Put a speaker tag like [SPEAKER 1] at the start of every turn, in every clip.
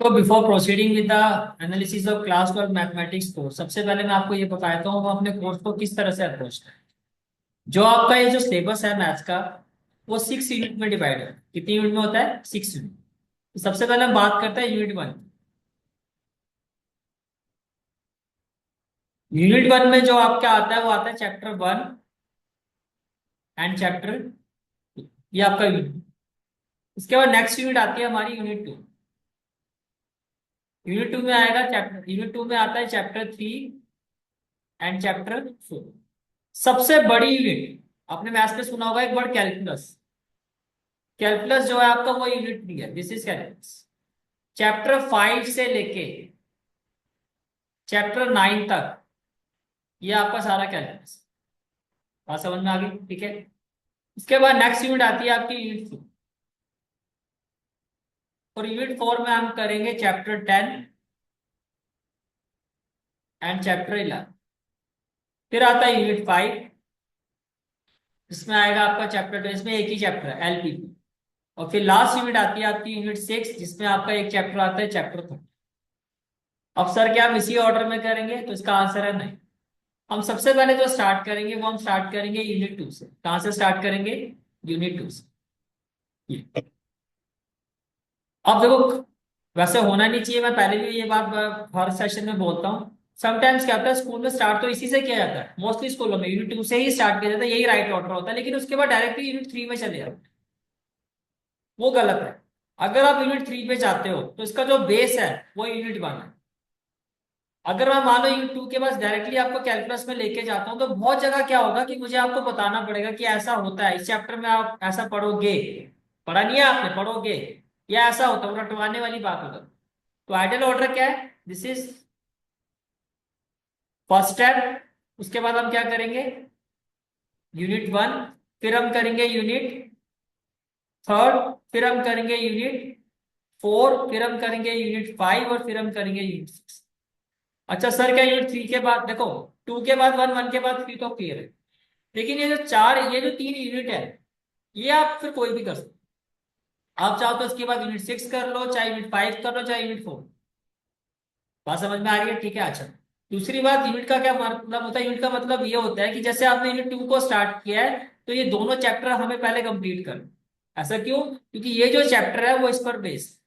[SPEAKER 1] तो before proceeding with the analysis of class 12 mathematics course, सबसे पहले मैं आपको ये बताता हूँ हम अपने कोर्स को किस तरह से अप्रोच करें। जो आपका ये जो सिलेबस है मैथ्स का, वो 6 यूनिट में डिवाइड है। कितनी यूनिट में होता है? 6 यूनिट। तो सबसे पहले हम बात करते हैं यूनिट 1। यूनिट 1 में जो आपका आता है वो आता है चैप्टर 1 एंड चैप्टर, ये आपका यूनिट। इसके बाद नेक्स्ट यूनिट आती है हमारी यूनिट 2। यूनिट 2 में आएगा चैप्टर, यूनिट 2 में आता है चैप्टर 3 एंड चैप्टर 4। सबसे बड़ी यूनिट आपने मैथ्स में सुना होगा एक वर्ड, कैलकुलस। कैलकुलस जो है आपका वो यूनिट 3 है। This is calculus. चैप्टर 5 से लेके चैप्टर 9 तक ये आपका सारा कैलकुलस। बात समझ में आ गई? ठीक है। इसके बाद नेक्स्ट यूनिट आती है आपकी यूनिट 4। और यूनिट 4 में हम करेंगे चैप्टर 10 एंड चैप्टर 11। फिर आता है यूनिट 5, इसमें आएगा आपका चैप्टर 2। इसमें एक ही चैप्टर है, एलपीपी। और फिर लास्ट यूनिट आती है आपकी यूनिट 6, जिसमें आपका एक चैप्टर आता है चैप्टर 3। अब सर क्या हम इसी ऑर्डर में करेंगे? तो इसका आंसर है नहीं। हम सबसे पहले जो स्टार्ट करेंगे वो हम स्टार्ट करेंगे यूनिट 2 से। कहां से स्टार्ट करेंगे? यूनिट 2 से। ये। अब देखो, वैसे होना नहीं चाहिए, मैं पहले भी ये बात हर सेशन में बोलता हूँ। समटाइम्स क्या होता है, स्कूल में स्टार्ट तो इसी से किया जाता है, मोस्टली स्कूलों में यूनिट 2 से ही स्टार्ट किया जाता है, यही राइट ऑर्डर होता है। लेकिन उसके बाद डायरेक्टली यूनिट 3 में चले जाते हैं, वो गलत है। अगर आप यूनिट 3 पे जाते हो तो इसका जो बेस है वो यूनिट 1 है। अगर मैं मान लो यूनिट 2 के पास डायरेक्टली आपको कैलकुलस में लेके जाता हूँ, तो बहुत जगह क्या होगा कि मुझे आपको बताना पड़ेगा कि ऐसा होता है, इस चैप्टर में आप ऐसा पढ़ोगे। पढ़ा नहीं है आपने? पढ़ोगे, या ऐसा होता है, रटवाने वाली बात होगा। तो आइडियल ऑर्डर क्या है? This is first step. उसके बाद हम क्या करेंगे? यूनिट 1, फिर हम करेंगे यूनिट 3, फिर हम करेंगे यूनिट 4, फिर हम करेंगे यूनिट 5, और फिर हम करेंगे यूनिट 6। अच्छा सर, क्या यूनिट 3 के बाद, देखो 2 के बाद 1, 1 के बाद 3 तो क्लियर है। लेकिन ये जो 3 यूनिट है, ये आप फिर कोई भी कर सकते हो। आप चाहो तो इसके बाद यूनिट 6 कर लो, चाहे यूनिट 5 कर लो, चाहे यूनिट 4। बात समझ में आ रही है? ठीक है। अच्छा, दूसरी बात, यूनिट का क्या मतलब होता है? यूनिट का मतलब ये होता है कि जैसे आपने यूनिट 2 को स्टार्ट किया है, तो ये दोनों चैप्टर हमें पहले कंप्लीट करना। ऐसा क्यों? क्योंकि ये जो चैप्टर है वो इस पर बेस्ड,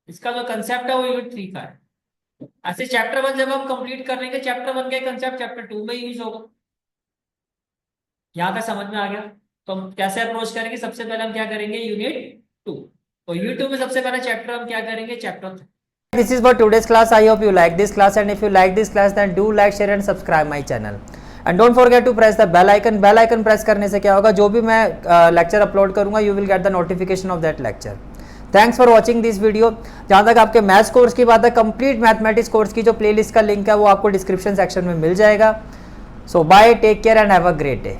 [SPEAKER 1] इसका जो कंसेप्ट है वो यूनिट 3 का है। ऐसे चैप्टर 1 जब हम कंप्लीट कर लेंगे, चैप्टर 1 का कंसेप्ट चैप्टर 2 में यूज होगा। यहाँ का समझ में आ गया? तो हम कैसे अप्रोच करेंगे? सबसे पहले हम क्या करेंगे? यूनिट 2। और यूनिट 2 में सबसे पहला चैप्टर हम क्या करेंगे? Chapter 3।
[SPEAKER 2] This is for today's class. I hope you like this class, and if you like this class then do like, share and subscribe my channel. And don't forget to press the bell icon. Bell icon press करने से क्या होगा, जो भी मैं lecture upload करूंगा you will get the notification of that lecture. Thanks for watching this video. जहाँ तक आपके मैथ्स कोर्स की बात है, कंप्लीट मैथमेटिक्स कोर्स की जो प्लेलिस्ट का लिंक है वो आपको डिस्क्रिप्शन सेक्शन में मिल जाएगा। So bye, take care and have a great day.